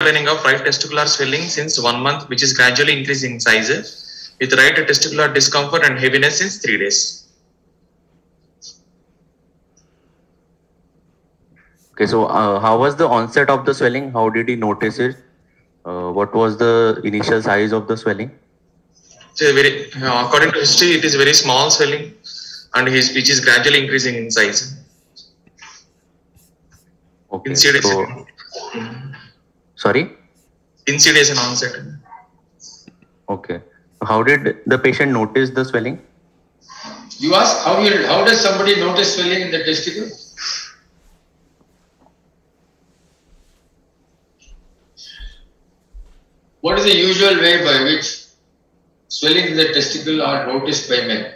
underlining of right testicular swelling since 1 month, which is gradually increasing in size, with right testicular discomfort and heaviness since 3 days. Okay, so how was the onset of the swelling? How did he notice it? What was the initial size of the swelling? So very, according to history, it is very small swelling, and which is gradually increasing in size. Okay. Insidious. Sorry? Insidious and onset. Okay. How did the patient notice the swelling? You ask how does somebody notice swelling in the testicle? What is the usual way by which swelling in the testicle are noticed by men?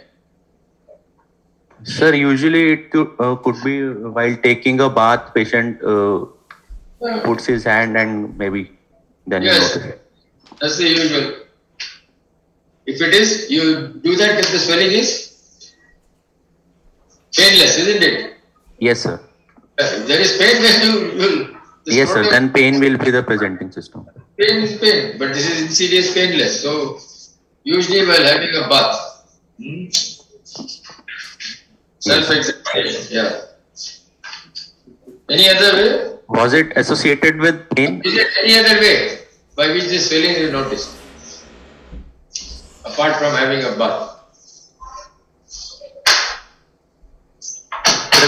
Sir, usually it could be while taking a bath, patient puts his hand and maybe then yes, you notice it. That's the usual. If it is, you do that if the swelling is painless, isn't it? Yes, sir. If there is pain, then you will. Yes, sir. Then pain will be the presenting system. Pain is pain, but this is insidious painless. So, usually while having a bath, self-examination, yeah. Any other way? Was it associated with pain? Is there any other way by which this swelling is noticed? Apart from having a bath.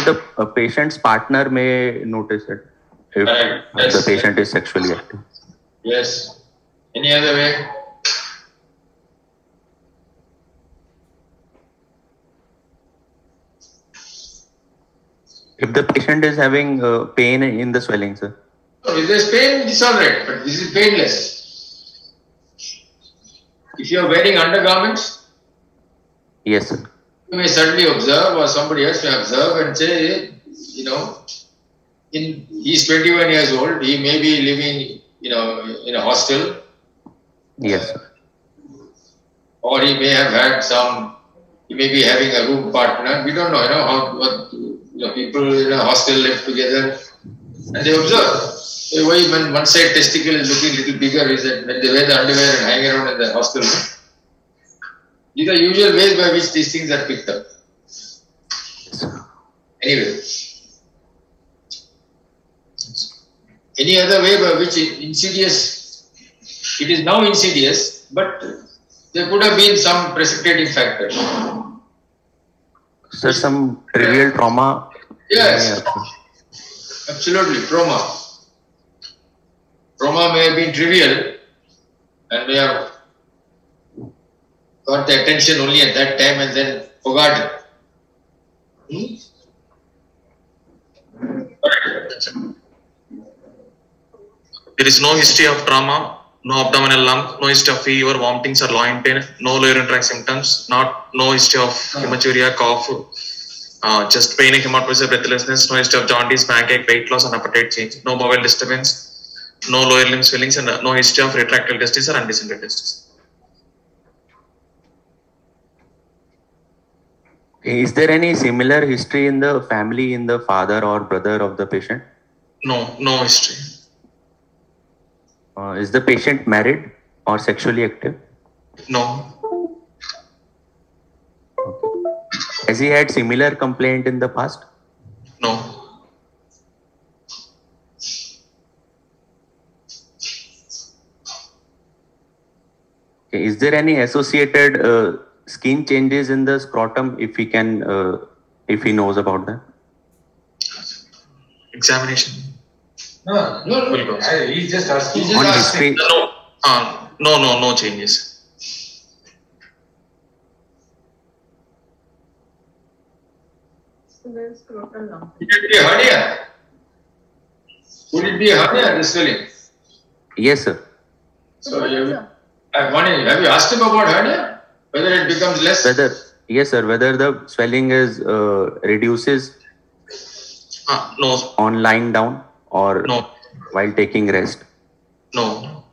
The patient's partner may notice it if yes, the patient is sexually active. Yes. Any other way? If the patient is having pain in the swelling, sir. No, if there's pain, it's alright, but this is painless. If you are wearing undergarments, yes, sir. You may suddenly observe, or somebody else may observe and say, he's 21 years old, he may be living, in a hostel. Yes, sir. Or he may have had he may be having a room partner. We don't know, people in a hostel live together and they observe. Why when one side testicle is looking a little bigger is that when they wear the underwear and hang around in the hostel room. These are usual ways by which these things are picked up. Anyway. Any other way by which it is now insidious, but there could have been some precipitating factor. Sir, some trivial trauma? Yes, absolutely, trauma. Trauma may have been trivial and may have got the attention only at that time and then forgotten. There is no history of trauma, no abdominal lump, no history of fever, vomitings or loin pain, no lower urinary symptoms, no history of hematuria, cough, chest pain, hematopoiesis, breathlessness, no history of jaundice, pancake, weight loss and appetite change, no bowel disturbance, no lower limb swellings and no history of retractile testis or undescended testis. Is there any similar history in the family, in the father or brother of the patient? No history. Is the patient married or sexually active? No. Okay. Has he had similar complaint in the past? No. Okay. Is there any associated skin changes in the scrotum if he can, if he knows about that? Examination. No. He's just asking. No changes. So there's scrotal lump. Could it be a hernia? Could it be a hernia, this swelling? Yes, sir. So have you asked him about hernia? Whether it becomes less? Yes, sir. Whether the swelling is reduces no. On lying down or no. While taking rest? No.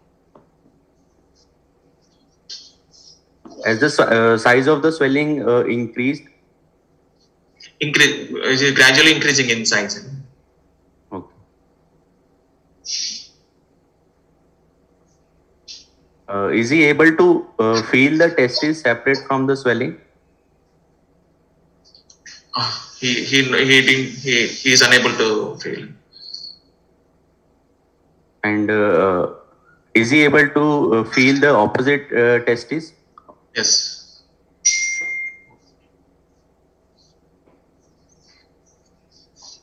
As the size of the swelling increased? Gradually increasing in size. Okay. Is he able to feel the testes separate from the swelling? He is unable to feel. And is he able to feel the opposite testes? Yes.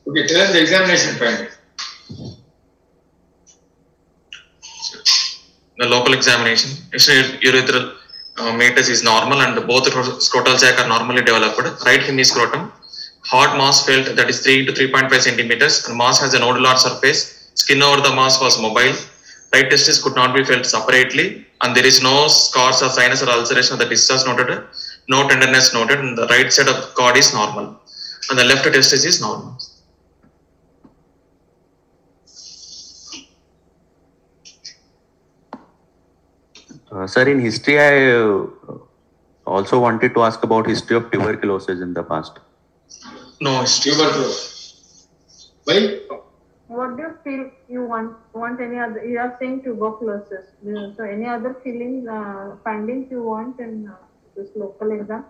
Okay, tell us the examination finding. The local examination, urethral meatus is normal and both scrotal sac are normally developed. Right hemiscrotum, hard mass felt, that is 3 to 3.5 centimeters, and mass has a nodular surface. Skin over the mass was mobile. Right testis could not be felt separately, and there is no scars or sinus or ulceration of the discharge noted. No tenderness noted, and the right side of the cord is normal, and the left testis is normal. Sir, in history, I also wanted to ask about history of tuberculosis in the past. No history. Tuberculosis. Why? What do you feel you want any other? You are saying tuberculosis. So any other feelings, findings you want in this local exam?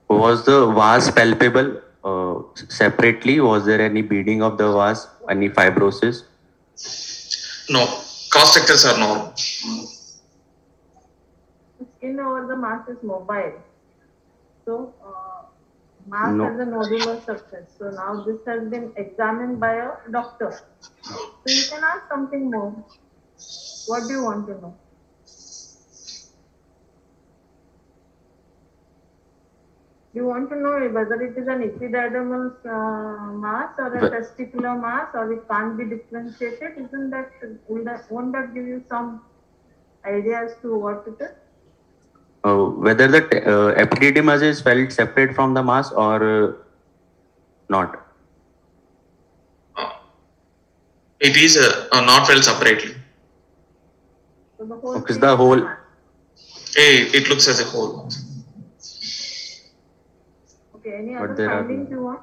Was the vas palpable separately? Was there any bleeding of the vas? Any fibrosis? No. Cross structures are normal. Skin over the mass is mobile. So mass No. has a nodular surface. So now this has been examined by a doctor. So you can ask something more. What do you want to know? You want to know whether it is an epididymal mass or a testicular mass, or it can't be differentiated? Won't that give you some idea as to what it is? Whether the epididymis is felt separate from the mass or not? It is not felt separately. So the whole Okay, thing the is whole- mass. It looks as a whole. Okay, any But other there are- findings you want?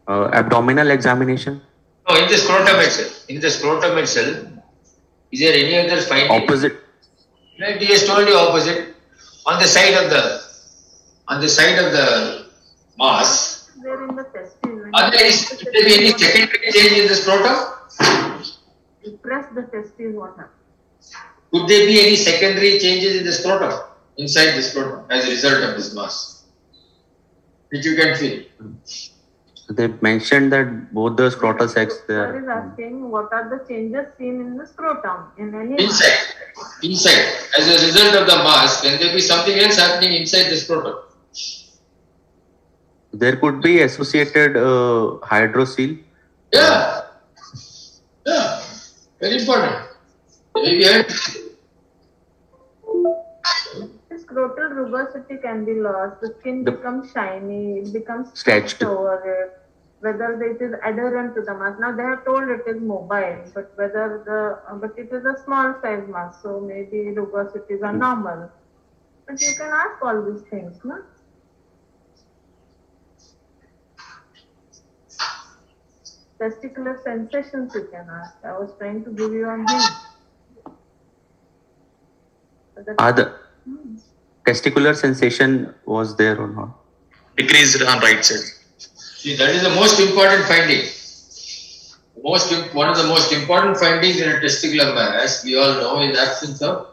Abdominal examination? No, in the scrotum itself. In the scrotum itself, is there any other finding? Opposite? Right, he has told you opposite. On the side of the mass. There in the testes. Are there any secondary change in the scrotum? You press the testes, what happens? Could there be any secondary changes in the scrotum, inside the scrotum, as a result of this mass, which you can feel? They mentioned that both the scrotal sacs Sir is there. asking what are the changes seen in the scrotum in any mass? Inside, as a result of the mass, can there be something else happening inside the scrotum? There could be associated hydrocele. Yeah, very important. Maybe The scrotal rugosity can be lost. The skin becomes shiny. It becomes Stretched. over it. Whether it is adherent to the mass. Now they have told it is mobile, but but it is a small size mass, so maybe rugosities are normal. But you can ask all these things, no? Testicular sensations you can ask. I was trying to give you a hint. But Are the testicular sensation was there or not? Decreased on right side. see, that is the most important finding. One of the most important findings in a testicular mass, we all know, is absence of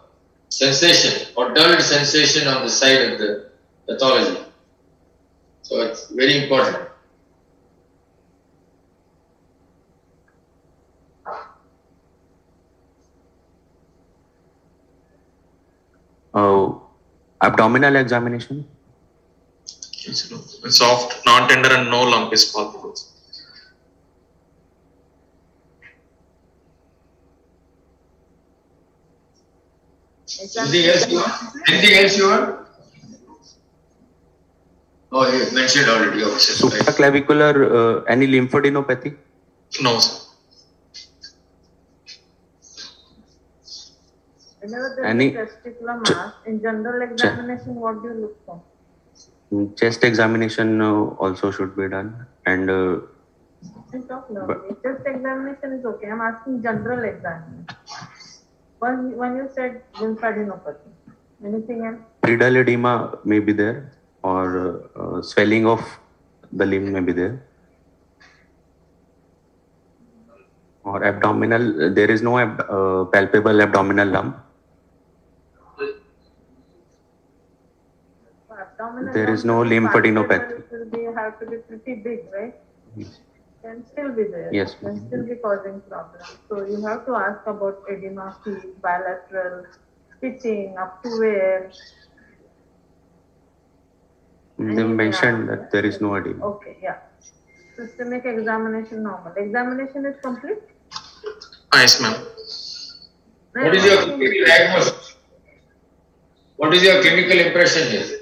sensation or dulled sensation on the side of the pathology. So it's very important. Abdominal examination? Soft, non-tender and no lump is possible. Anything else you want? Anything else you want? Oh, you mentioned already. Obviously. Supraclavicular, any lymphadenopathy? No, sir. whenever there Any- is a testicular mass, in general examination, what do you look for? Chest examination also should be done. And Talk normally. Chest examination is okay. I'm asking general examination. When you said lymphadenopathy, anything else? Pedal edema may be there, or swelling of the limb may be there. Or abdominal, there is no palpable abdominal lump. There is no lymphadenopathy. It will have to be pretty big, right? Can still be there. Yes. Can still be causing problems. So you have to ask about edema, bilateral, stitching, up to where. They mentioned that there is no edema. Okay, yeah. Systemic examination normal. Examination is complete? Yes, ma'am. What is your clinical diagnosis? What is your clinical impression here?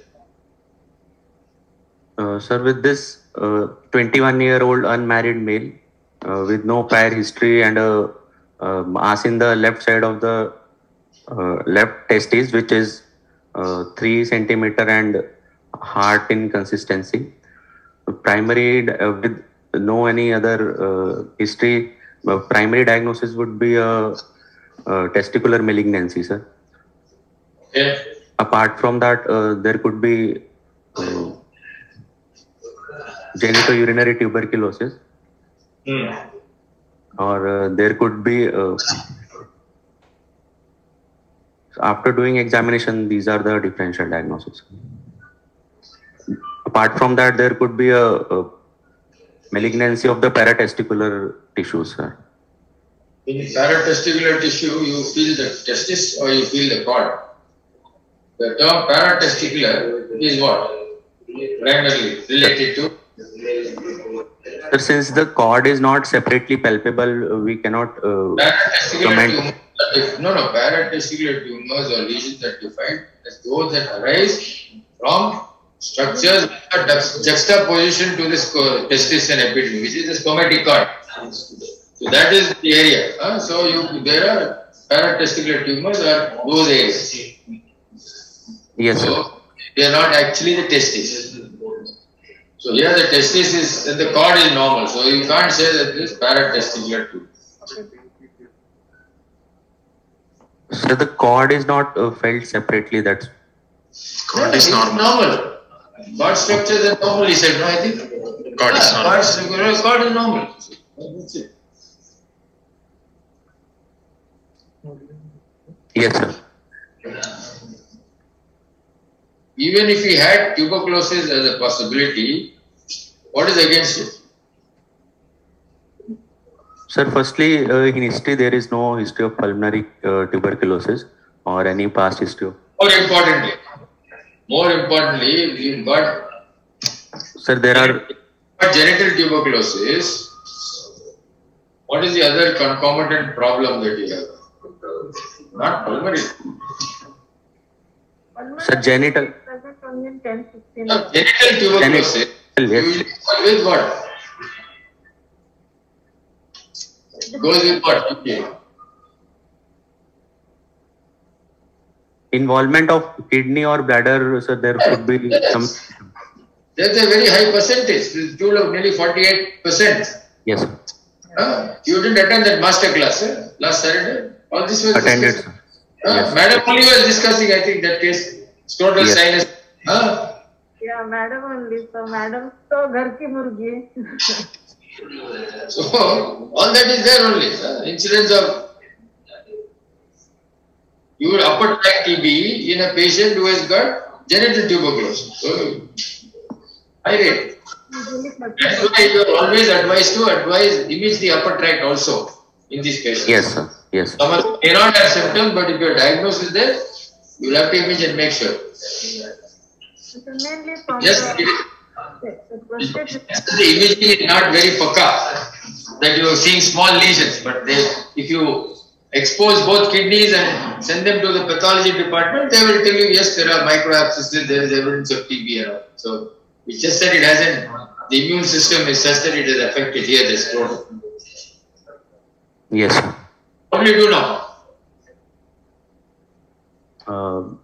Sir, with this 21-year-old unmarried male with no prior history and a mass in the left side of the left testis, which is 3 centimeter and hard in consistency. Primary with no any other history, primary diagnosis would be a testicular malignancy, sir. Okay. Apart from that, there could be genitourinary tuberculosis, or there could be after doing examination, these are the differential diagnoses. Apart from that, there could be a malignancy of the paratesticular tissues, sir. In paratesticular tissue, you feel the testis or you feel the cord? The term paratesticular is what? Primarily related to? Sir, since the cord is not separately palpable, we cannot comment. Paratesticular tumors or lesions that you find as those that arise from structures juxtaposition to this testis and epididymis, which is the spermatic cord. So that is the area. There are paratesticular tumors are those areas. Yes, so sir. they are not actually the testis. So here the testis is, and the cord is normal. So you can't say that this paratesticular tumor. So the cord is not felt separately. That's Cord is normal. Cord structures are normal, he said, no, I think. Cord is normal. Cord is normal. That's it. yes, sir. Even if he had tuberculosis as a possibility, what is against it? Sir, firstly, in history, there is no history of pulmonary tuberculosis or any past history of. More importantly, we've got. Sir, there are. Genital tuberculosis. What is the other concomitant problem that you have? Not pulmonary. Sir, genital. Genital tuberculosis. Yes. With what? Goes with what? Okay. Involvement of kidney or bladder, sir, there could be some. That's a very high percentage. It's tool of nearly 48%. Yes, sir. You didn't attend that master class last Saturday? All this was attended, sir. Yes. Madam only was discussing, I think, that case. Scrotal sinus. Yeah, madam only. So, madam, so ghar ki murgi. So, all that is there only. Incidence of your upper tract TB in a patient who has got genital tuberculosis. So, high rate. That's why you are always advised to image the upper tract also in these patients. Yes, sir. Yes. Someone may not have symptoms, but if your diagnosis is there, you will have to image and make sure. Mainly from Yes, the imaging is not very pakka, that you are seeing small lesions, but if you expose both kidneys and send them to the pathology department, they will tell you, yes, there are microabscesses, there is evidence of TB and all. So, it's just that it hasn't, the immune system is such that it has affected here the scrotum. Yes, sir. What do you do now?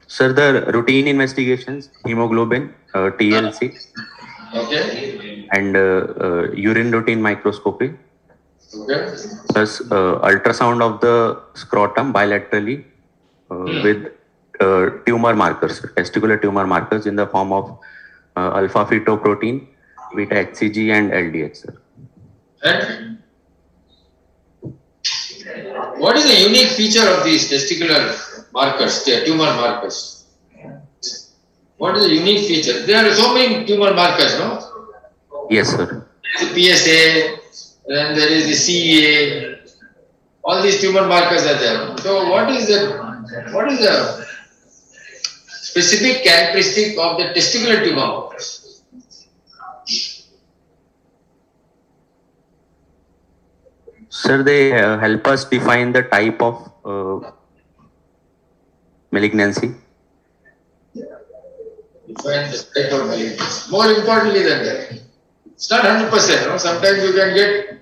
Sir, the routine investigations, hemoglobin, TLC, Okay. and urine routine microscopy, Okay. plus ultrasound of the scrotum bilaterally with tumor markers, testicular tumor markers in the form of alpha fetoprotein, beta HCG, and LDH, sir. And what is the unique feature of these testicular markers, tumor markers? What is the unique feature? There are so many tumor markers, no? Yes, sir. There is the PSA, then there is the CEA. All these tumor markers are there. So what is the specific characteristic of the testicular tumor markers? Sir, they help us define the type of malignancy. Define the type of malignancy. More importantly than that, it's not 100%. No? Sometimes you can get,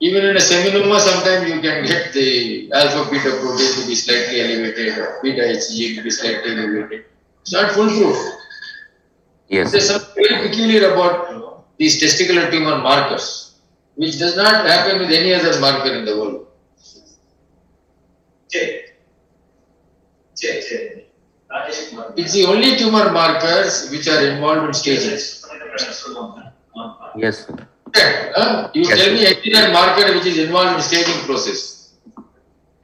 even in a seminoma, sometimes you can get the alpha beta protein to be slightly elevated, or beta HCG to be slightly elevated. It's not foolproof. Yes. There's something very peculiar about these testicular tumor markers, which does not happen with any other marker in the world. It's the only tumor markers which are involved in staging. Yes, sir. You Yes, tell me sir. any other marker which is involved in staging process.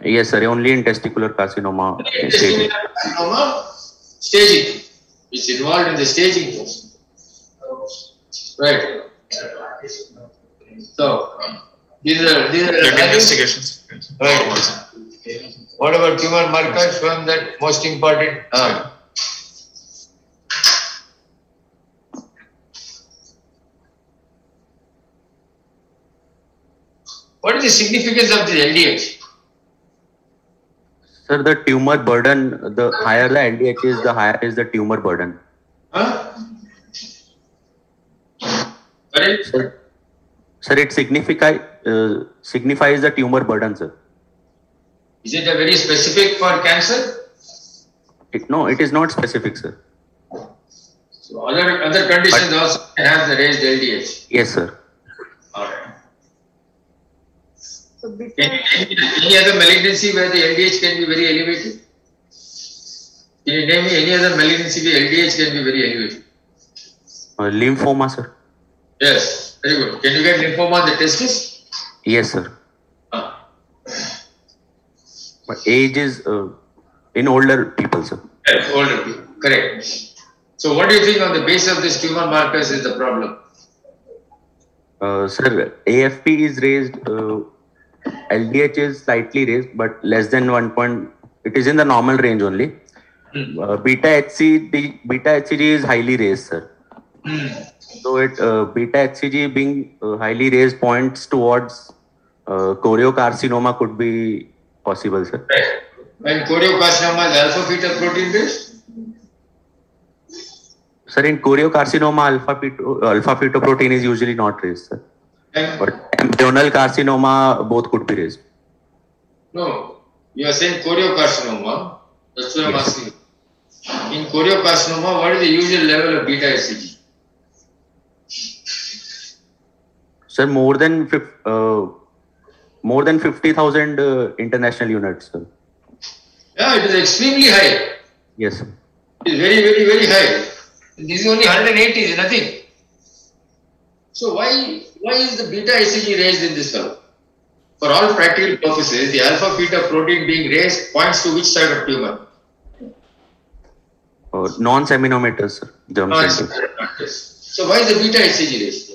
Yes, sir. Only in testicular carcinoma. Testicular carcinoma, staging. It's involved in the staging process. Right. So, these are Blood investigations. Right. What about tumor markers from that most important? What is the significance of the LDH? Sir, the tumor burden, the higher the LDH is, the higher is the tumor burden. Correct? Sir, it signifies the tumor burden, sir. Is it a very specific for cancer? No, it is not specific, sir. So other conditions also have the raised LDH. Yes, sir. Alright. So beta Any other malignancy where the LDH can be very elevated? Can you name me any other malignancy where LDH can be very elevated? Lymphoma, sir. Yes, very good. Can you get lymphoma on the testis? Yes, sir. Ah. But age is in older people, sir. Yes, older people. Correct. So what do you think on the base of this tumor markers is the problem? Sir, AFP is raised, LDH is slightly raised, but less than 1 point. It is in the normal range only. Beta HCG is highly raised, sir. So beta HCG being highly raised points towards choriocarcinoma could be possible, sir. Right. When choriocarcinoma is alpha beta protein based? Sir, in choriocarcinoma, alpha fetoprotein is usually not raised, sir. And But embryonal carcinoma, both could be raised. no, you are saying choriocarcinoma. That's what I'm asking. In choriocarcinoma, what is the usual level of beta HCG? Sir, more than 50,000 international units, sir. Yeah, it is extremely high. Yes, sir. It is very, very, very high. This is only 180, is nothing. So why is the beta HCG raised in this fellow? For all practical purposes, the alpha beta protein being raised points to which side of tumor? Non-seminomatous, sir. Germ cells. So why is the beta HCG raised?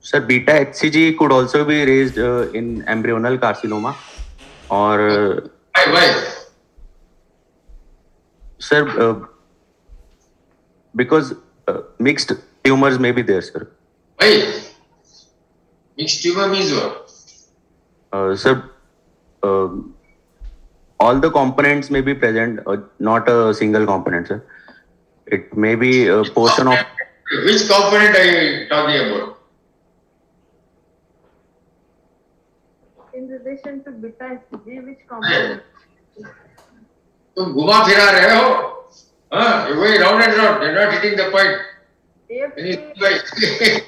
Sir, beta HCG could also be raised in embryonal carcinoma or Why? sir, because mixed tumors may be there, sir. Why? Mixed tumor means what? Sir, all the components may be present, not a single component, sir. It may be a portion of. Which component are you talking about? in relation to beta HCG, which component? तुम घुमा फिरा रहे हो You're going round and round. They're not hitting the point. If When you we-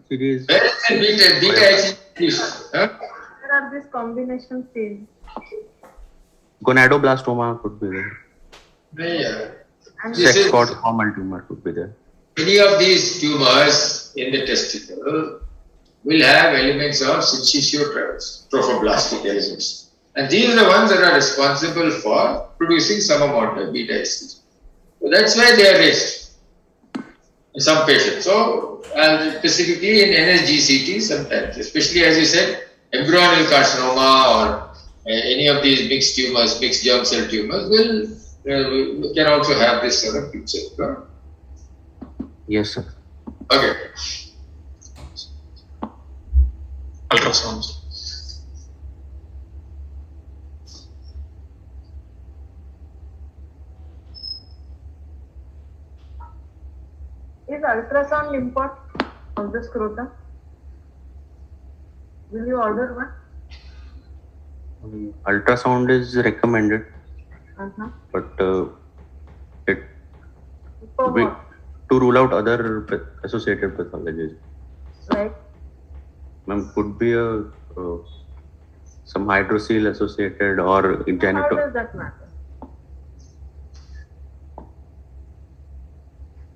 Series. Where is the beta excision? Where are these combinations seen? Gonadoblastoma could be there. Yeah. And This is- Sex-cord tumor could be there. Many of these tumors in the testicle will have elements of syncytial trophoblastic elements. And these are the ones that are responsible for producing some amount of beta estrogen. So that's why they are raised in some patients. So specifically in NSGCT sometimes, especially as you said, embryonal carcinoma or any of these mixed tumors, mixed germ cell tumors will can also have this sort of picture. Yes, sir. Okay. Ultrasound. is ultrasound import of the scrotum? Will you order one? Ultrasound is recommended, Uh-huh. but it For we, what? to rule out other associated pathologies. Like, Could be some hydrocele associated or how genital. does that matter?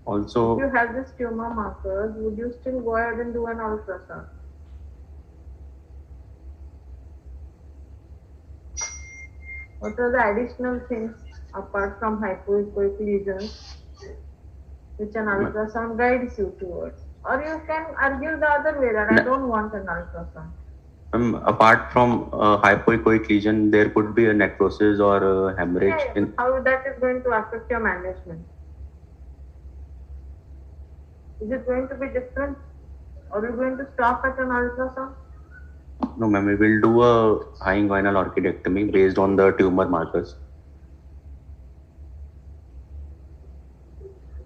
If Also, you have this tumor markers, would you still go ahead and do an ultrasound? What are the additional things apart from hypoechoic lesions which an ultrasound guides you towards? Or you can argue the other way that I don't want an ultrasound. apart from hypoechoic lesion, there could be a necrosis or a hemorrhage. Yeah, how that is going to affect your management? Is it going to be different? Or are you going to stop at an ultrasound? No, ma'am, we will do a high inguinal orchidectomy based on the tumor markers.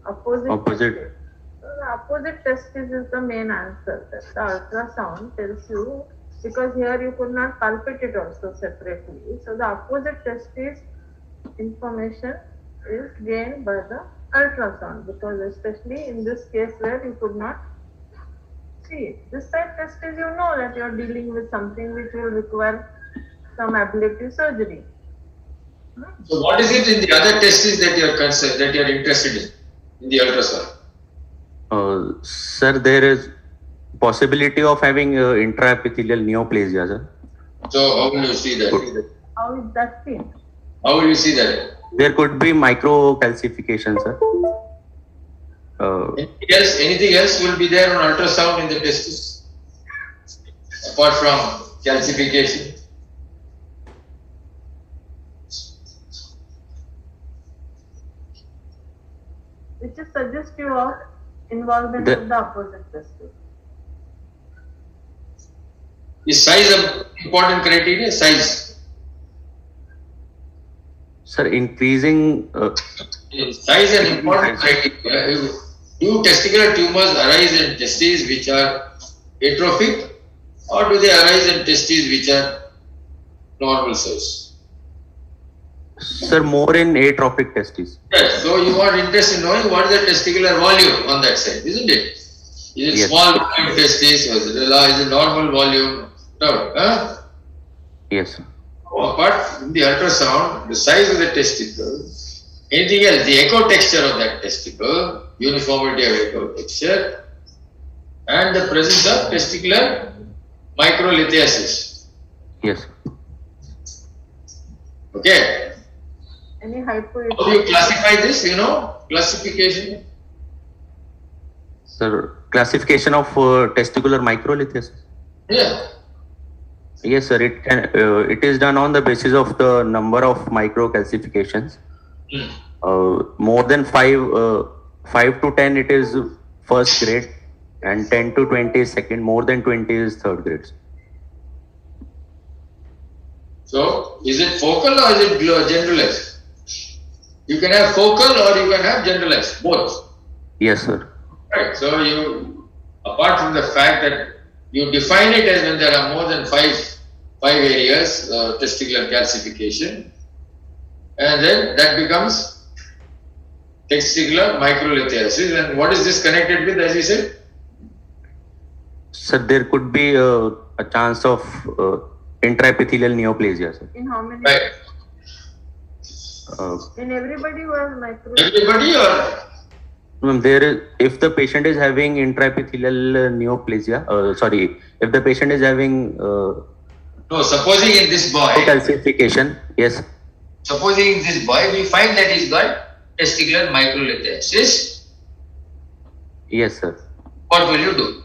Opposite. The opposite testis is the main answer. That the ultrasound tells you, because here you could not palpate it also separately. So the opposite testis information is gained by the ultrasound, because especially in this case where you could not see it. This side testis, you know that you are dealing with something which will require some ablative surgery. So what is it in the other testes that you are concerned, that you are interested in the ultrasound? Sir, there is possibility of having intraepithelial neoplasia, sir. So how will you see that? How is that seen? How will you see that? There could be microcalcification, sir. Anything else will be there on ultrasound in the testis apart from calcification? Which is suggestive of involvement The- of the opposite testis. Is size an important criteria? Size. Sir, increasing Is size an important criteria? Do testicular tumors arise in testes which are atrophic, or do they arise in testes which are normal size? sir, more in atrophic testes. Yes. So you are interested in knowing what is the testicular volume on that side, isn't it? Is it Yes. small volume testis or is it normal volume? No. Huh? Yes, sir. Apart from the ultrasound, the size of the testicle, anything else, the echo texture of that testicle, uniformity of echo texture, and the presence of testicular microlithiasis. Yes. Okay. Any How do you hypoechoic? classify this? You know, classification. Sir, classification of testicular microlithiasis. Yeah. Yes, sir. It can. It is done on the basis of the number of microcalcifications. More than 5 to 10, it is first grade, and 10 to 20 is second. More than 20 is third grade. So, is it focal or is it generalized? You can have focal or you can have generalized, both. Yes, sir. Right. So, you, apart from the fact that you define it as when there are more than five areas, testicular calcification, and then that becomes testicular microlithiasis. And what is this connected with, as you said? Sir, there could be a chance of intraepithelial neoplasia, sir. In how many? Right. In everybody who has micro. Everybody, or There is, if the patient is having intraepithelial neoplasia, if the patient is having no? Supposing in this boy, calcification, yes. supposing in this boy, we find that he's got testicular microlithiasis. Yes, sir. What will you do?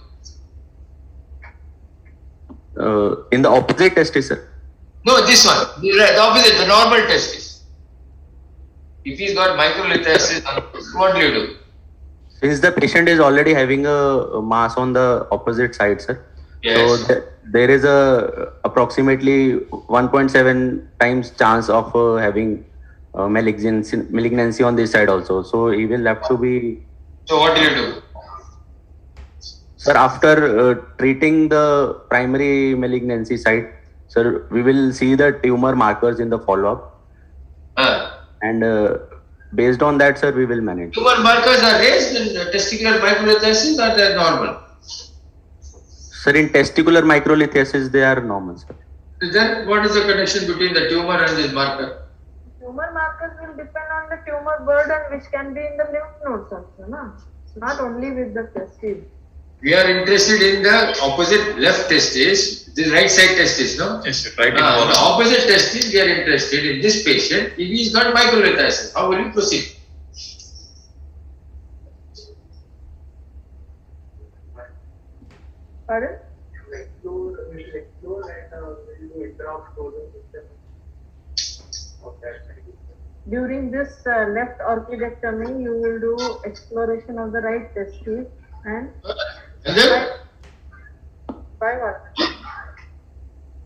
In the opposite testis, sir. No, this one, the opposite, the normal testis. If he's got microlithiasis, what will you do? Since the patient is already having a mass on the opposite side, sir. Yes. So there is a approximately 1.7 times chance of having malignancy on this side also. So he will have to be. So what do you do? Sir, after treating the primary malignancy site, sir, we will see the tumor markers in the follow-up. And based on that, sir, we will manage. Tumor markers are raised in testicular microlithiasis, or they are normal? Sir, in testicular microlithiasis, they are normal, sir. Then what is the connection between the tumor and this marker? Tumor markers will depend on the tumor burden, which can be in the lymph nodes also, no? Not only with the testes. We are interested in the opposite left testis, the right side testis, no? Yes, right. The opposite testis, we are interested in this patient. If he's got microlithiasis, how will you proceed? Pardon? During this left orchidectomy, you will do exploration of the right testis and then? by what?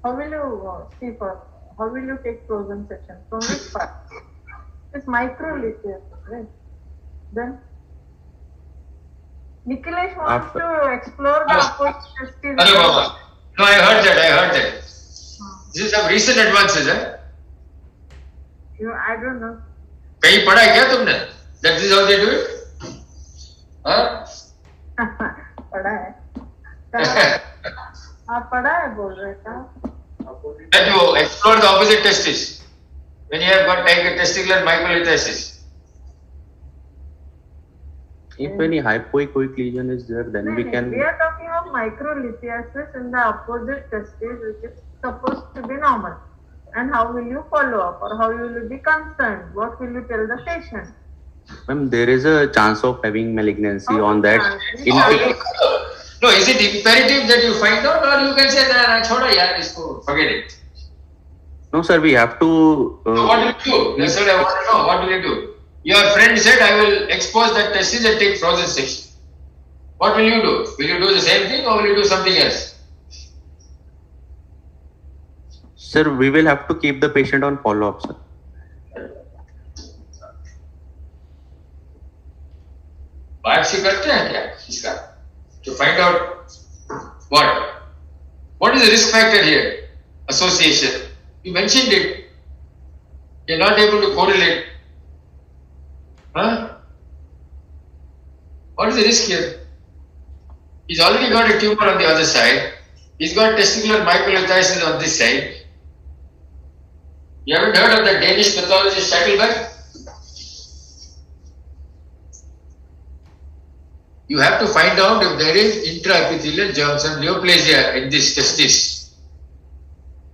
How will you see first? How will you take frozen section? From which part? It's microlithiasis, right? Then Nikhilesh wants to explore the opposite testis. No, I heard that. This is some recent advances, eh? I don't know. कहीं पढ़ा है क्या तुमने? That is how they do it? हाँ? पढ़ा है. आप पढ़ा है बोल रहे था? That you explore the opposite testis when you have got testicular microlithiasis. If any hypoechoic lesion is there, then we can. We are talking of microlithiasis in the opposite testis, which is supposed to be normal. And how will you follow up, or how will you be concerned? What will you tell the patient? Ma'am, there is a chance of having malignancy on that. No, is it imperative that you find out, or you can say, nah, choda yaar, isko, forget it? No, sir, we have to. So what will you do? That's what I want to know. What will you do? Your friend said, I will expose that testis and take frozen section. What will you do? Will you do the same thing, or will you do something else? Sir, we will have to keep the patient on follow-up, sir. Biopsy करते हैं क्या इसका? To find out what is the risk factor here? Association. You mentioned it. You're not able to correlate. Huh? What is the risk here? He's already got a tumor on the other side. He's got testicular microlithiasis on this side. You haven't heard of the Danish pathologist Shackleberg? You have to find out if there is intraepithelial germs and neoplasia in this testis.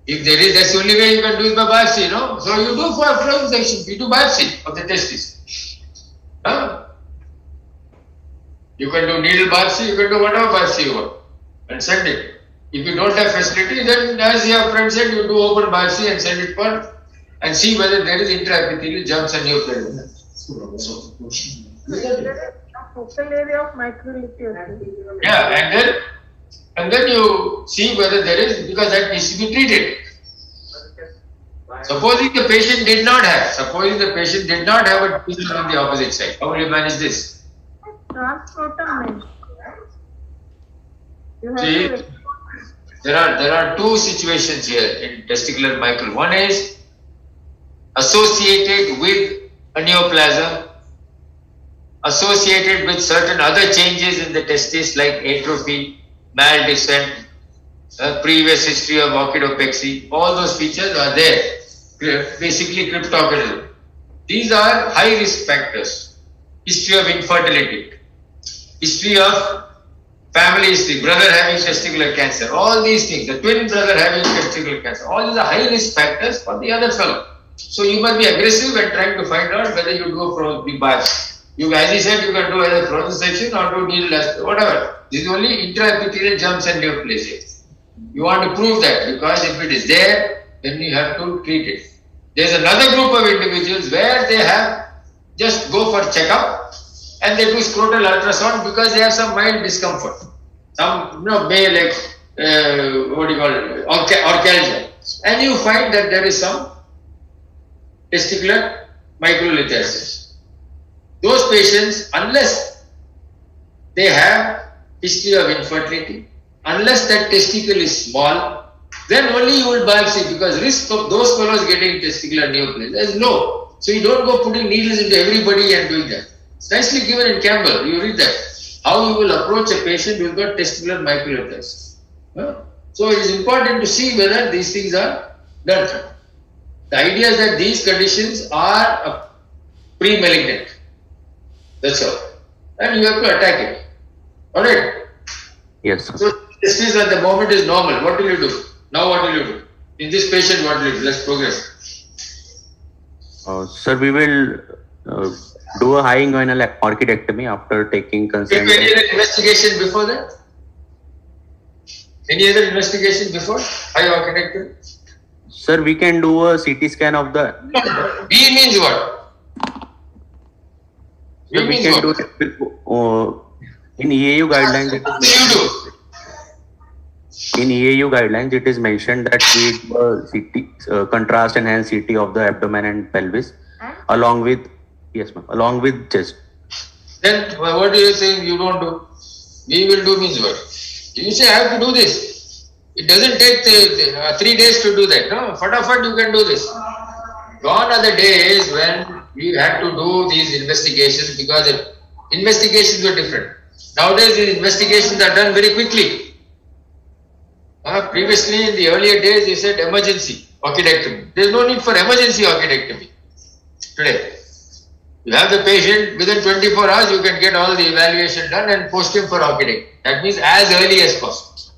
If there is, that's the only way you can do it by biopsy, no? So you do for frozen section, you do biopsy of the testis. Huh? You can do needle biopsy, you can do whatever biopsy you want and send it. If you don't have facility, then as your friend said, you do open biopsy and send it for and see whether there is intraepithelial germs and neoplasia. There is a focal area of microlithiasis. Yeah, and then you see whether there is, because that needs to be treated. Supposing the patient did not have a tumor on the opposite side, how will you manage this? Transcrotal. See, there are two situations here in testicular micro. One is associated with a neoplasm, associated with certain other changes in the testis like atrophy, maldescent, previous history of orchidopexy. All those features are there. Basically cryptorchidism. These are high risk factors. History of infertility, history of family history, brother having testicular cancer, all these things, the twin brother having testicular cancer, all these are high risk factors for the other fellow. So you must be aggressive and trying to find out whether you go for the biopsy. You, as he said, you can do either frozen section or do needle, whatever. This is only intraepithelial jumps and neoplasia. You want to prove that, because if it is there, then you have to treat it. There is another group of individuals where they have just go for checkup and they do scrotal ultrasound because they have some mild discomfort. Some, may like, what do you call it, orcalgia. And you find that there is some testicular microlithiasis. Those patients, unless they have history of infertility, unless that testicle is small, then only you will biopsy, because risk of those fellows getting testicular neoplasia is low. So you don't go putting needles into everybody and doing that. It's nicely given in Campbell. You read that. How you will approach a patient who has got testicular microlithiasis. So it is important to see whether these things are done. The idea is that these conditions are pre-malignant. That's all. And you have to attack it. Alright? Yes, sir. So testis at the moment is normal. What will you do? Now what will you do? In this patient, what will you do? Let's progress. Sir, we will do a high inguinal orchidectomy after taking consent. Any other investigation before that? Any other investigation before high orchidectomy? Sir, we can do a CT scan of the. B means what? Sir, we can do it in EAU guidelines. What do you do? In EAU guidelines, it is mentioned that we do a CT, contrast enhanced CT of the abdomen and pelvis, along with, yes ma'am, along with chest. Then what are you saying you don't do? We will do means what? You say I have to do this. It doesn't take 3 days to do that. No, fatafat you can do this. Gone are the days when we had to do these investigations, because the investigations were different. Nowadays these investigations are done very quickly. Previously, in the earlier days, you said emergency orchidectomy. There is no need for emergency orchidectomy today. You have the patient, within 24 hours, you can get all the evaluation done and post him for orchidectomy. That means as early as possible.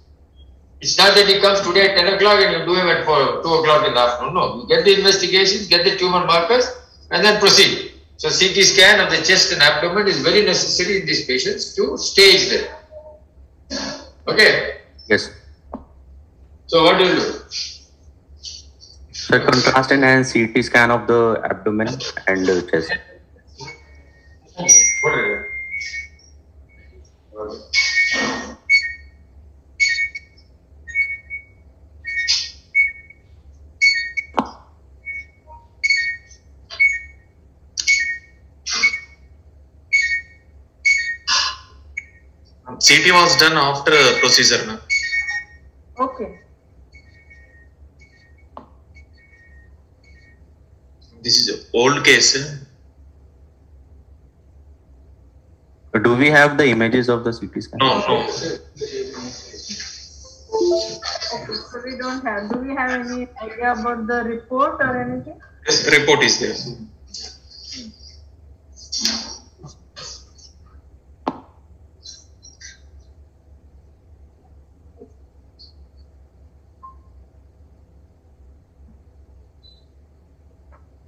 It's not that he comes today at 10 o'clock and you do him at 2 o'clock in the afternoon. No, you get the investigations, get the tumor markers, and then proceed. So CT scan of the chest and abdomen is very necessary in these patients to stage them. Okay? Yes. So what do you do? Sir, contrast enhanced CT scan of the abdomen and chest. What is it? CT was done after procedure, ma'am. Okay. This is an old case. Do we have the images of the CT scan? No. Okay, so we don't have. Do we have any idea about the report or anything? Yes, report is there.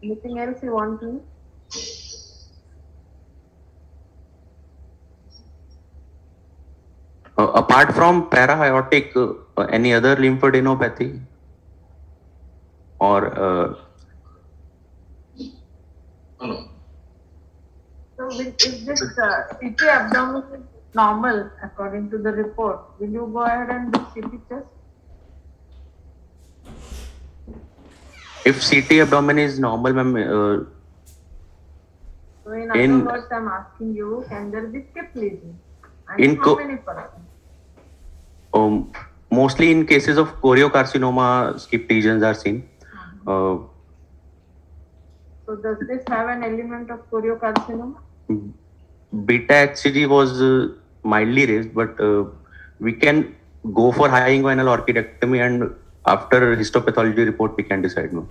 Anything else you want to? Apart from para-aortic, any other lymphadenopathy? Or No. So if this CT abdomen is normal according to the report, will you go ahead and do CT chest? if CT abdomen is normal, ma'am, So in other words, I'm asking you, can there be skip lesion? And how many percent? Mostly in cases of choriocarcinoma, skip lesions are seen. So does this have an element of choriocarcinoma? Beta HCG was mildly raised, but we can go for high inguinal orchidectomy, and after histopathology report we can decide. No.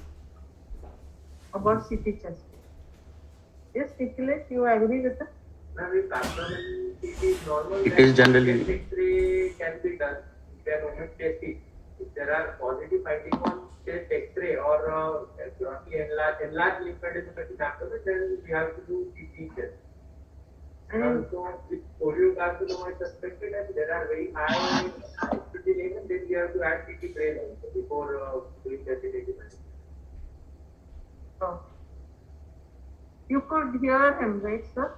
About CT chest. Yes, Nicholas, you agree with that? If abdomen CT is normal, It then is generally- chest X-ray can be done. If there are positive findings on chest X-ray or enlarged lymphadenopathy in abdomen, then we have to do CT chest. And So if choriocarcinoma is suspected and there are very high activity level, then we have to add CT brain also before doing the CT. oh. You could hear him, right, sir?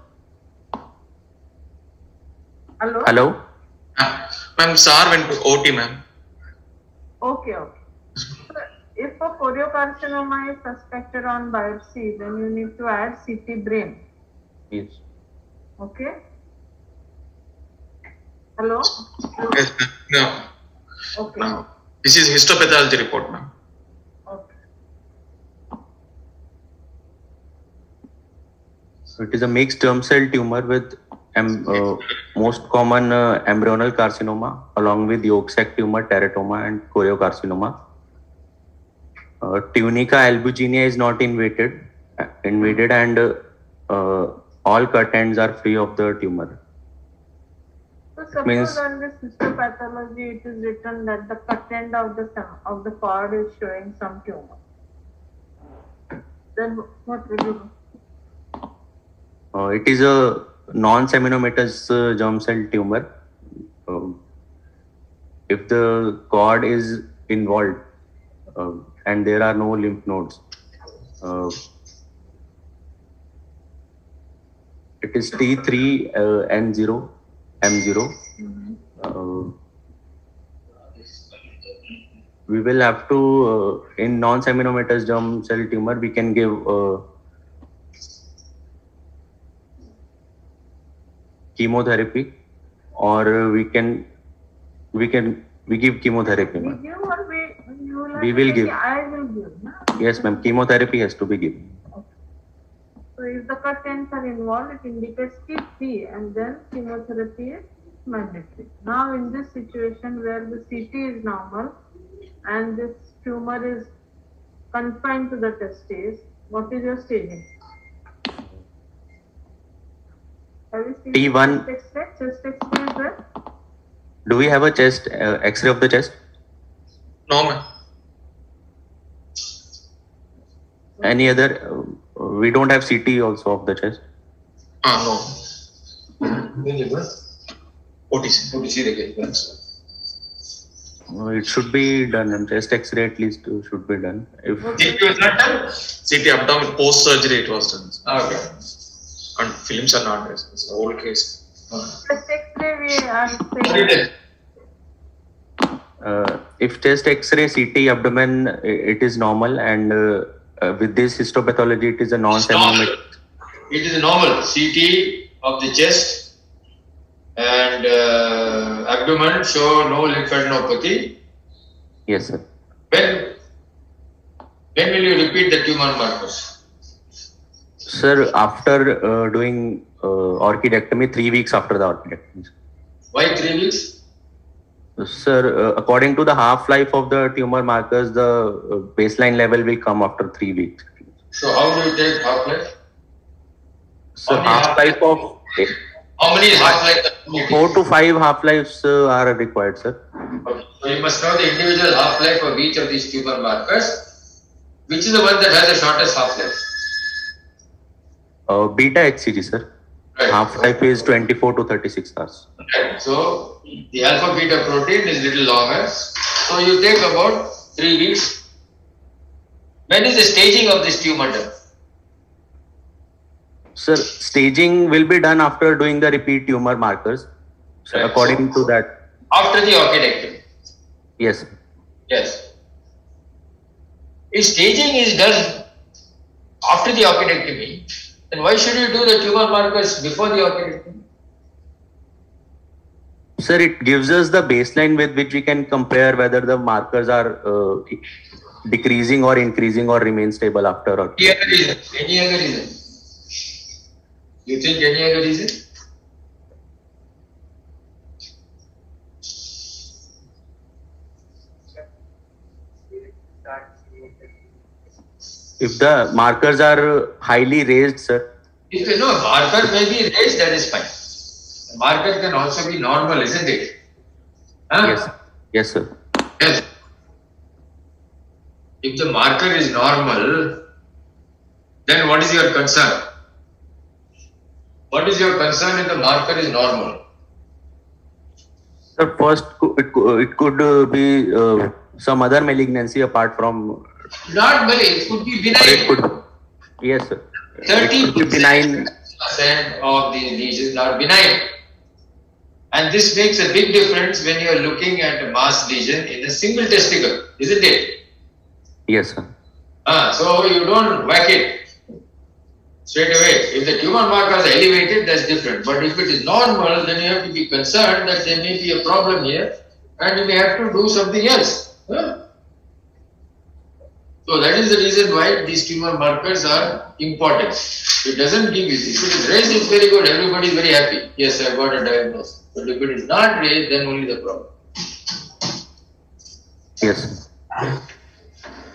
Hello? Hello. Ma'am, SAR went to OT, ma'am. Okay, okay. So if a choriocarcinoma is suspected on biopsy, then you need to add CT brain. Yes. Okay? Hello? Yes, no. Okay. No. This is histopathology report, ma'am. Okay. So it is a mixed germ cell tumor with most common embryonal carcinoma, along with yolk sac tumor, teratoma, and choriocarcinoma. Tunica albuginea is not invaded, and all cut ends are free of the tumor. So suppose Means- on this histopathology it is written that the cut end of the cord is showing some tumor. Then what will you do? It is a non-seminomatous germ cell tumor. If the cord is involved and there are no lymph nodes, it is T3N0 M0. We will have to, in non-seminomatous germ cell tumor, we can give chemotherapy, or we give chemotherapy. We ma'am. give or you will have We to will say, give. I will give. No? Yes, ma'am. Chemotherapy has to be given. So if the cut ends are involved, it indicates T3 and then chemotherapy is mandatory. Now in this situation where the CT is normal and this tumor is confined to the testes, what is your staging? Have you seen T1. chest X-ray? Chest X-ray is there? Do we have a chest X-ray of the chest? No, ma'am. Any other? We don't have CT also of the chest. No. OTC. It should be done. Chest X-ray at least should be done. If CT was not done? CT abdomen post surgery it was done. Okay. And films are not there. It's an old case. Chest X-ray we are saying. if chest X-ray, CT, abdomen, it is normal, and with this histopathology, it is a non-seminomatous. It is normal. CT of the chest and abdomen show no lymphadenopathy. Yes, sir. When will you repeat the tumor markers? Sir, after doing orchidectomy, 3 weeks after the orchidectomy. Why 3 weeks? Sir, according to the half-life of the tumor markers, the baseline level will come after 3 weeks. So how do you take half-life? So How many half-life of How many is half-life? 4 to 5 half-lives are required, sir. Okay. So you must know the individual half-life of each of these tumor markers. Which is the one that has the shortest half-life? Beta HCG, sir. Right. Half-life is 24 to 36 hours. Right. So the alpha beta protein is little longer. So you take about 3 weeks. When is the staging of this tumor done? Sir, staging will be done after doing the repeat tumor markers. So Right. according to that, After the orchidectomy. yes. Yes. If staging is done after the orchidectomy, then why should you do the tumor markers before the orchidectomy? Sir, it gives us the baseline with which we can compare whether the markers are decreasing or increasing or remain stable after? Or Any other reason? Any other reason? You think any other reason? if the markers are highly raised, sir? If you know marker may be raised, that is fine. The marker can also be normal, isn't it? Huh? Yes. Yes, sir. Yes. If the marker is normal, then what is your concern? What is your concern if the marker is normal? Sir, first, it could be some other malignancy apart from. Not malignant, it could be Or benign. it could. Yes, sir. It could be benign. 30% of the lesions are benign. And this makes a big difference when you are looking at a mass lesion in a single testicle, isn't it? Yes, sir. So you don't whack it straight away. If the tumor markers are elevated, that's different. But if it is normal, then you have to be concerned that there may be a problem here and you may have to do something else. So that is the reason why these tumor markers are important. It doesn't give you, if it is raised, it's very good, everybody is very happy. Yes, I got a diagnosis. But if it is not raised, then only the problem. Yes.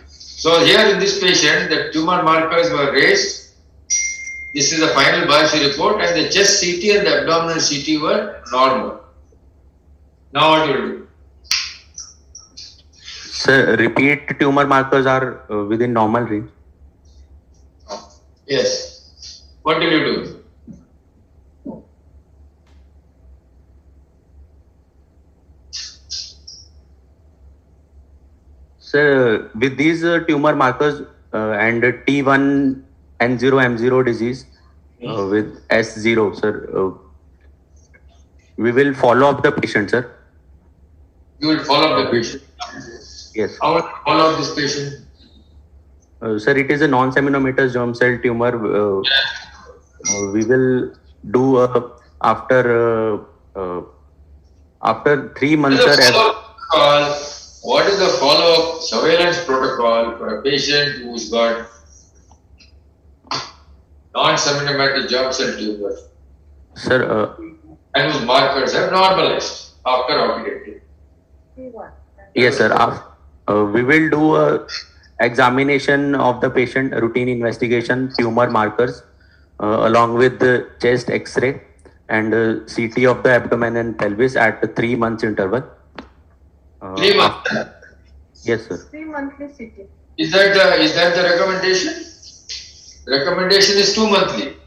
So here in this patient, the tumor markers were raised. This is the final biopsy report, and the chest CT and the abdominal CT were normal. Now what do you do? Sir, repeat tumor markers are within normal range. Yes. What did you do? Sir, with these tumor markers and T1 N0 M0 disease with S0, sir, we will follow up the patient, sir. You will follow up the patient. Yes. How will you follow up this patient? Sir, it is a non-seminomatous germ cell tumor. We will do after 3 months, sir. What is the follow-up surveillance protocol for a patient who's got non-seminomatous germ cell tumor? Sir, And whose markers have normalized after operative? yes, sir. We will do a examination of the patient, routine investigation, tumor markers, along with the chest X-ray and CT of the abdomen and pelvis at 3 months interval. 3 months. Yes, sir. 3 monthly CT. Is that the recommendation? The recommendation is 2 monthly.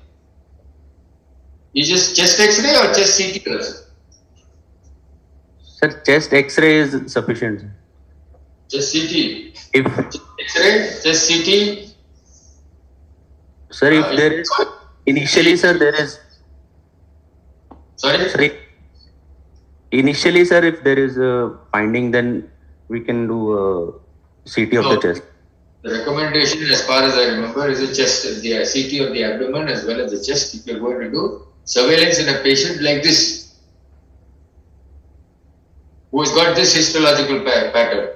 Is just chest X-ray or chest CT also? Sir, chest X-ray is sufficient. Just CT. If X-ray, just CT. sir, if there is initially, sir, there is. Sorry. Sorry. Initially, sir, if there is a finding, then we can do a CT of the chest. The recommendation, as far as I remember, is the chest, the CT of the abdomen as well as the chest. If you're going to do surveillance in a patient like this, who has got this histological pattern,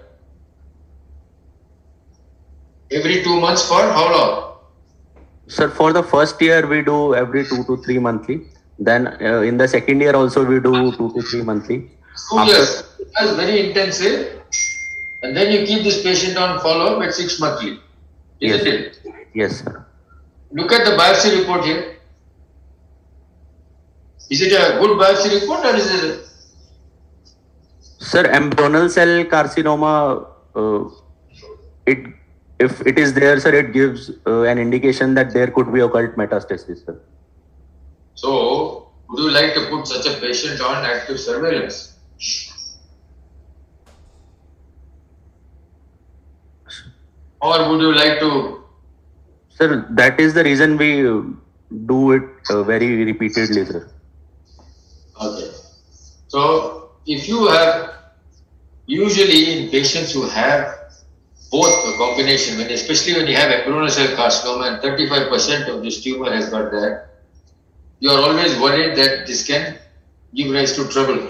every 2 months for how long? Sir, for the first year, we do every 2 to 3 monthly. Then in the second year also, we do 2 to 3 monthly. 2 years. That's very intensive. And then you keep this patient on follow-up at 6 monthly. Isn't it? Yes, sir. Look at the biopsy report here. Is it a good biopsy report or is it? Sir, embryonal cell carcinoma, if it is there, sir, it gives an indication that there could be occult metastasis, sir. So, would you like to put such a patient on active surveillance? Or would you like to? Sir, that is the reason we do it very repeatedly, sir. Okay. So, if you have, usually in patients who have both a combination, especially when you have embryonal cell carcinoma and 35% of this tumor has got that, you are always worried that this can give rise to trouble.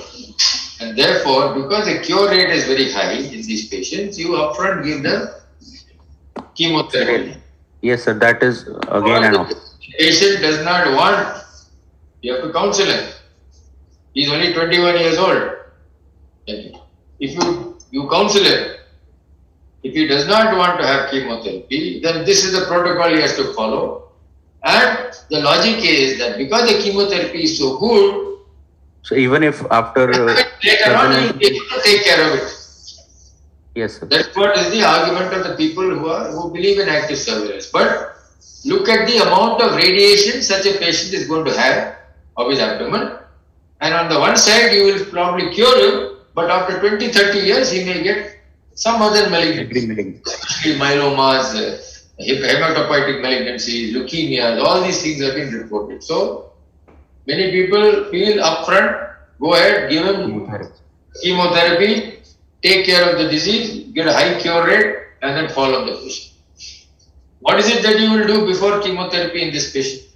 And therefore, because the cure rate is very high in these patients, you upfront give them chemotherapy. Yes, sir. That is again an option. The patient does not want, you have to counsel him. He is only 21 years old. If you counsel him, if he does not want to have chemotherapy, then this is the protocol he has to follow. And the logic is that because the chemotherapy is so good, so even if after later on he will be able to take care of it. Yes, sir. That's what is the argument of the people who believe in active surveillance. But look at the amount of radiation such a patient is going to have of his abdomen. And on the one side, you will probably cure him, but after 20-30 years, he may get some other malignancy. Myelomas, hematopoietic malignancies, leukemias, all these things have been reported. So many people feel upfront, go ahead, give him chemotherapy, take care of the disease, get a high cure rate, and then follow the patient. What is it that you will do before chemotherapy in this patient?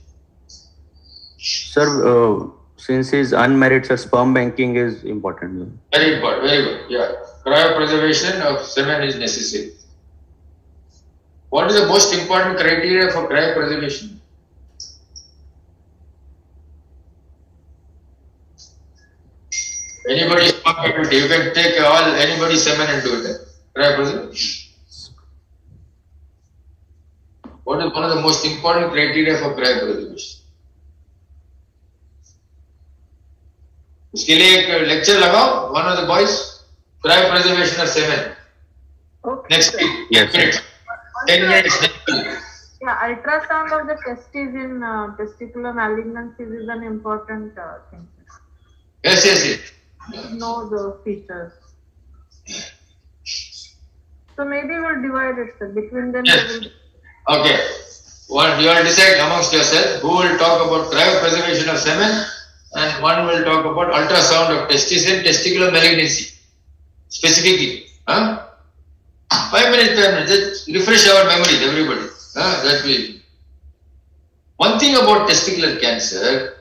Sir, since he's unmarried, sir, sperm banking is important. Very important, very good. Yeah, cryopreservation of semen is necessary. What is the most important criteria for cryopreservation? Anybody's compatibility. You can take anybody's semen and do it. Cryopreservation. What is one of the most important criteria for cryopreservation? उसके लिए एक lecture लगाओ, one of the boys, cryopreservation of semen. Okay. Next week. Yes. 10 minutes. Yeah, ultrasound of the testes in testicular malignancies is an important thing. Yes. Know the features. So maybe we'll divide it, sir. Between them. Yes. Okay. One, you will decide amongst yourself who will talk about cryopreservation of semen, and one will talk about ultrasound of testis and testicular malignancy. Specifically. 5 minutes, just refresh our memories, everybody. That will. One thing about testicular cancer,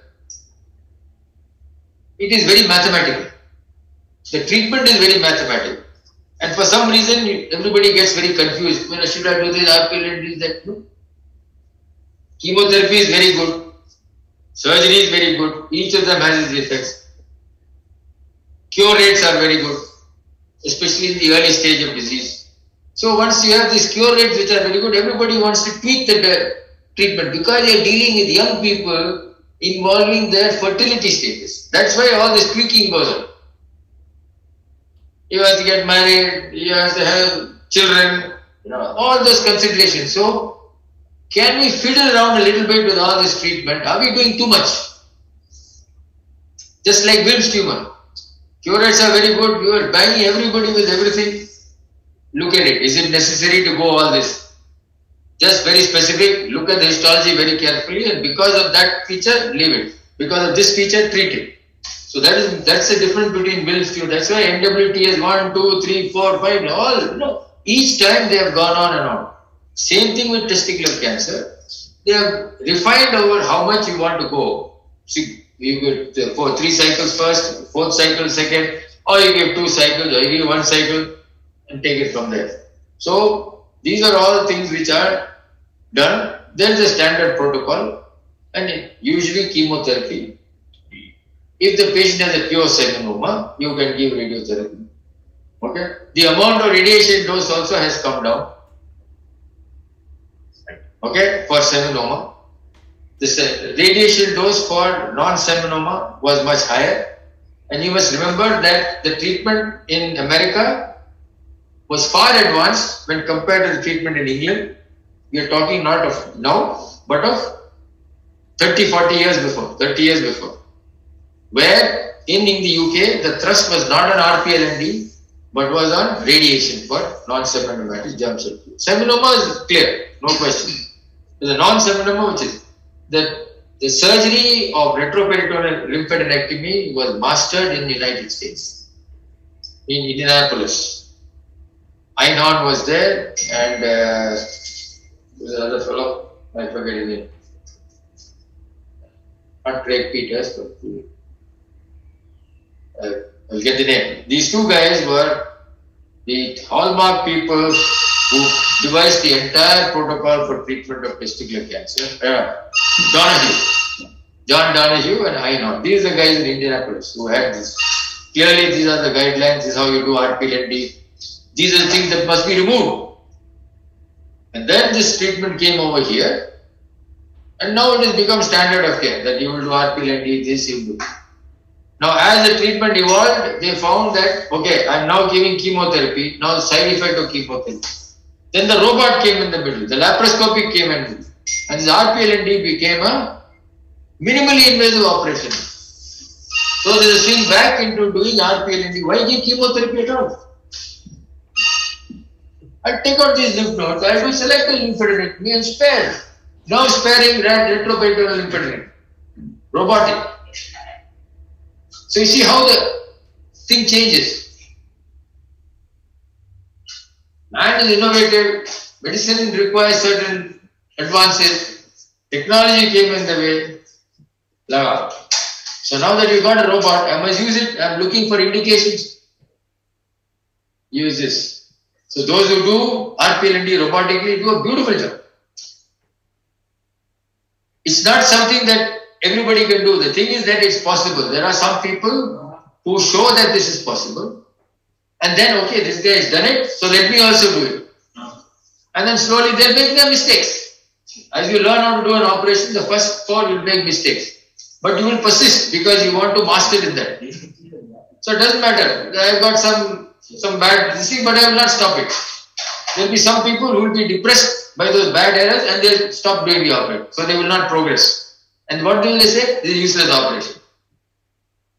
it is very mathematical. The treatment is very mathematical. And for some reason, everybody gets very confused. When should I do this, do that? No. Chemotherapy is very good. Surgery is very good. Each of them has its effects. Cure rates are very good, especially in the early stage of disease. So once you have these cure rates which are very good, everybody wants to tweak the treatment because you are dealing with young people involving their fertility status. That's why all this tweaking goes on. You have to get married, you have to have children, all those considerations. So, can we fiddle around a little bit with all this treatment? Are we doing too much? Just like Wilms tumor. Cure rates are very good, you are banging everybody with everything. Look at it. Is it necessary to go all this? Just very specific, look at the histology very carefully, and because of that feature, leave it. Because of this feature, treat it. So that's the difference between Wilms tumor. That's why MWT is 1, 2, 3, 4, 5, all, each time they have gone on and on. Same thing with testicular cancer. They have refined over how much you want to go. See, you get for 3 cycles first, 4th cycle second, or you give 2 cycles, or you give 1 cycle, and take it from there. So these are all things which are done. There is a standard protocol, and usually chemotherapy. If the patient has a pure seminoma, you can give radiotherapy. Okay. The amount of radiation dose also has come down. Okay, for seminoma. The radiation dose for non-seminoma was much higher. And you must remember that the treatment in America was far advanced when compared to the treatment in England. We are talking not of now, but of 30-40 years before, 30 years before. Where in the UK, the thrust was not on RPLND, but was on radiation for non-seminomatic germ cell. Seminoma is clear, no question. The non-seminoma, which is the surgery of retroperitoneal lymphadenectomy, was mastered in the United States, in Indianapolis. Einhorn was there, and there's another fellow, I forget his name. Not Craig Peters, but I'll get the name. These two guys were the hallmark people who devised the entire protocol for treatment of testicular cancer, John Donahue and I know. These are the guys in Indianapolis who had this. Clearly, these are the guidelines. This is how you do RP-LND. These are the things that must be removed. And then this treatment came over here. And now it has become standard of care that you will do RP-LND, this you do. Now, as the treatment evolved, they found that, okay, I am now giving chemotherapy. Now, the side effect of chemotherapy. Then the robot came in the middle. The laparoscopic came in the middle. And the RP-LND became a minimally invasive operation. So there is a swing back into doing RP-LND. Why give chemotherapy at all? I take out these lymph nodes, I do selective lymphadenectomy and spare. Now sparing retroperitoneal lymphadenectomy. Robotic. So you see how the thing changes. Man is innovative, medicine requires certain advances, technology came in the way. So now that you got a robot, I must use it. I am looking for indications. Use this. So those who do RP-LND robotically do a beautiful job. It's not something that everybody can do. The thing is that it's possible. There are some people who show that this is possible. And then, okay, this guy has done it, so let me also do it. And then slowly they'll make their mistakes. As you learn how to do an operation, the first 4 you'll make mistakes. But you will persist because you want to master in that. So it doesn't matter. I've got some bad thing, but I will not stop it. There will be some people who will be depressed by those bad errors and they'll stop doing the operation. So they will not progress. And what will they say? This is useless operation.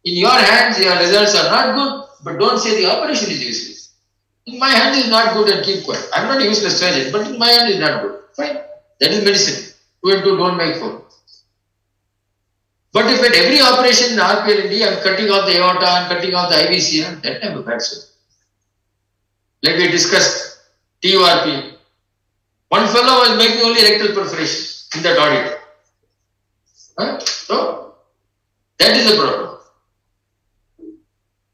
In your hands, your results are not good, but don't say the operation is useless. In my hand is not good and keep quiet. I'm not a useless surgeon, but in my hand is not good. Fine. That is medicine. 2 and 2 don't make 4. But if at every operation in RP-LND, I'm cutting off the aorta, I'm cutting off the IVCM, that time a bad surgeon. Like we discussed, TURP. One fellow was making only rectal perforation in that audit. So, that is the problem.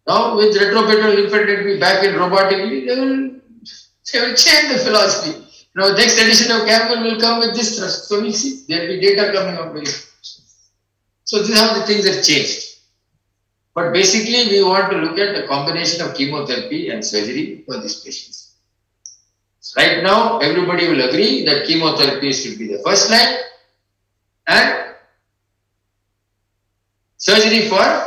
Now, with retroperitoneal lymphadenectomy back in robotically, they will change the philosophy. Now, next edition of Campbell will come with this thrust. So, we'll see. There will be data coming up very soon. So, this is how the things have changed. But basically, we want to look at the combination of chemotherapy and surgery for these patients. Right now, everybody will agree that chemotherapy should be the first line and surgery for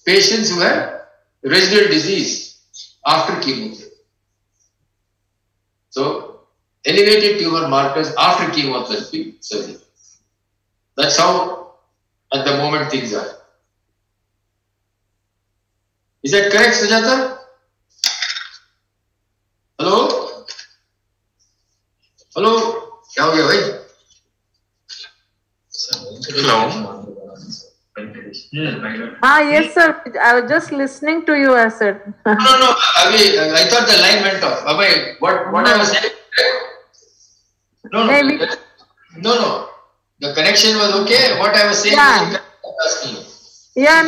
patients who have residual disease after chemotherapy. So, elevated tumor markers after chemotherapy surgery. That's how at the moment things are. Is that correct, Sujata? Hello? Hello? क्या हो गया भाई? Hello. Yes, sir. I was just listening to you, I said. No. I thought the line went off. Abhay, what I was saying? No. Maybe. No. The connection was okay. What I was saying Yeah. was asking you. Yeah,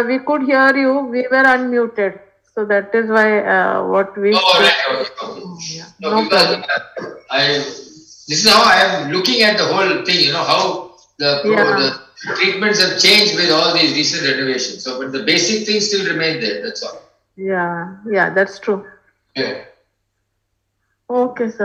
we could hear you. We were unmuted. So that is why what we... Oh, right. Okay. Yeah. No, because this is how I am looking at the whole thing, you know, how the treatments have changed with all these recent renovations. So, but the basic things still remain there, that's all. Yeah, that's true. Yeah. Okay, sir.